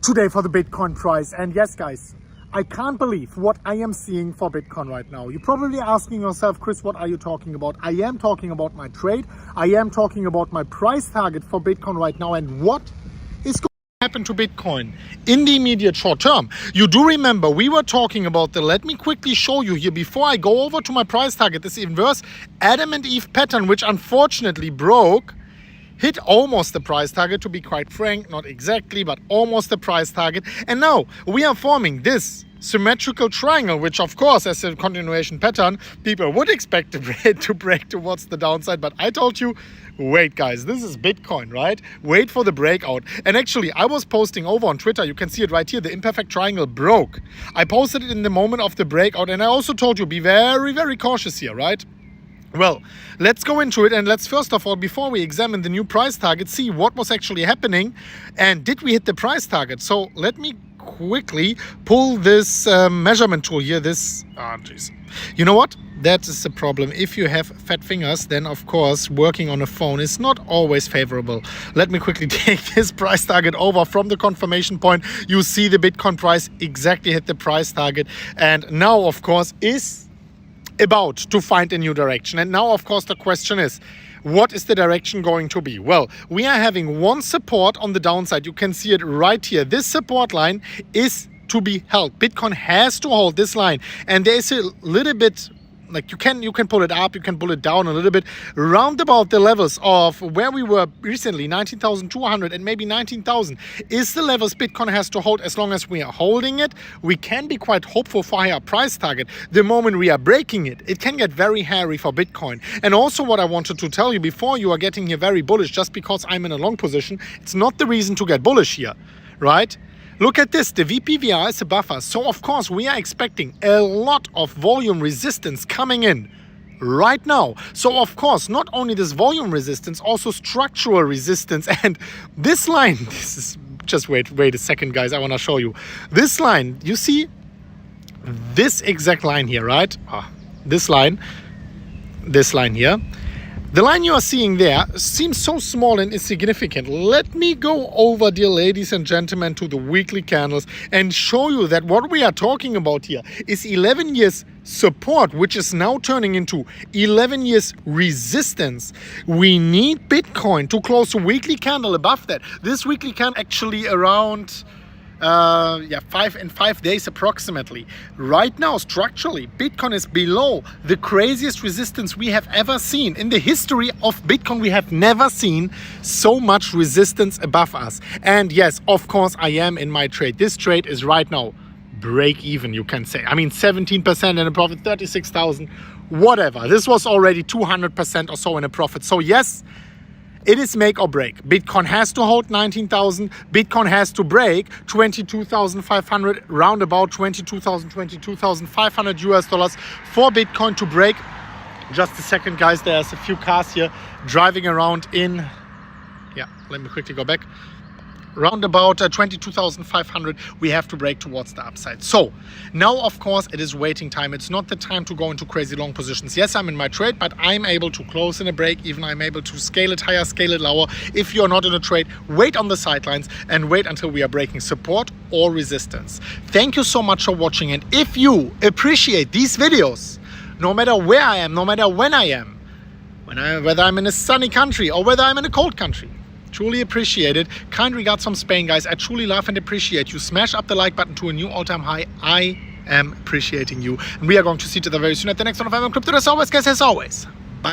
today for the Bitcoin price. And yes, guys, I can't believe what I am seeing for Bitcoin right now. You're probably asking yourself, Chris, what are you talking about? I am talking about my trade. I am talking about my price target for Bitcoin right now and what is going to happen to Bitcoin in the immediate short term. You do remember we were talking about let me quickly show you here before I go over to my price target, this inverse Adam and Eve pattern, which unfortunately broke, hit almost the price target, to be quite frank, not exactly, but almost the price target. And now we are forming this symmetrical triangle, which of course, as a continuation pattern, people would expect it to break towards the downside. But I told you, wait guys, this is Bitcoin, right? Wait for the breakout. And actually, I was posting over on Twitter, you can see it right here, the imperfect triangle broke. I posted it in the moment of the breakout, and I also told you, be very, very cautious here, right? Well, let's go into it, and let's first of all, before we examine the new price target, see what was actually happening and did we hit the price target. So let me quickly pull this measurement tool here. You know what? That is the problem. If you have fat fingers, then of course working on a phone is not always favorable. Let me quickly take this price target over from the confirmation point. You see the Bitcoin price exactly hit the price target, and now of course is about to find a new direction. And now of course the question is, what is the direction going to be? Well, we are having one support on the downside. You can see it right here. This support line is to be held. Bitcoin has to hold this line, and there is a little bit, like you can pull it up, you can pull it down a little bit, round about the levels of where we were recently, 19,200 and maybe 19,000 is the levels Bitcoin has to hold. As long as we are holding it, we can be quite hopeful for higher price target. The moment we are breaking it, it can get very hairy for Bitcoin. And also what I wanted to tell you before, you are getting here very bullish, just because I'm in a long position, it's not the reason to get bullish here, right? Look at this, the VPVR is a buffer. So of course we are expecting a lot of volume resistance coming in right now. So of course, not only this volume resistance, also structural resistance. And this line, this is just wait a second, guys, I want to show you. This line, you see this exact line here, right? This line here. The line you are seeing there seems so small and insignificant. Let me go over, dear ladies and gentlemen, to the weekly candles and show you that what we are talking about here is 11 years support, which is now turning into 11 years resistance. We need Bitcoin to close a weekly candle above that. This weekly candle actually around 5 days approximately. Right now, structurally, Bitcoin is below the craziest resistance we have ever seen. In the history of Bitcoin, we have never seen so much resistance above us. And yes, of course, I am in my trade. This trade is right now break even, you can say. I mean, 17% in a profit, 36,000, whatever. This was already 200% or so in a profit. So yes, it is make or break. Bitcoin has to hold 19,000. Bitcoin has to break 22,500, round about 22,500 US dollars for Bitcoin to break. Just a second, guys. There's a few cars here driving around in. Yeah, let me quickly go back. Round about 22,500 we have to break towards the upside. So now of course it is waiting time. It's not the time to go into crazy long positions. Yes, I'm in my trade, but I'm able to close in a break even. I'm able to scale it higher, scale it lower. If you're not in a trade, wait on the sidelines and wait until we are breaking support or resistance. Thank you so much for watching, and if you appreciate these videos, no matter where I am, no matter when I am, whether I'm in a sunny country or whether I'm in a cold country, truly appreciate it. Kind regards from Spain, guys. I truly love and appreciate you. Smash up the like button to a new all-time high. I am appreciating you. And we are going to see each other very soon at the next one of I'm Crypto. As always, guys, as always.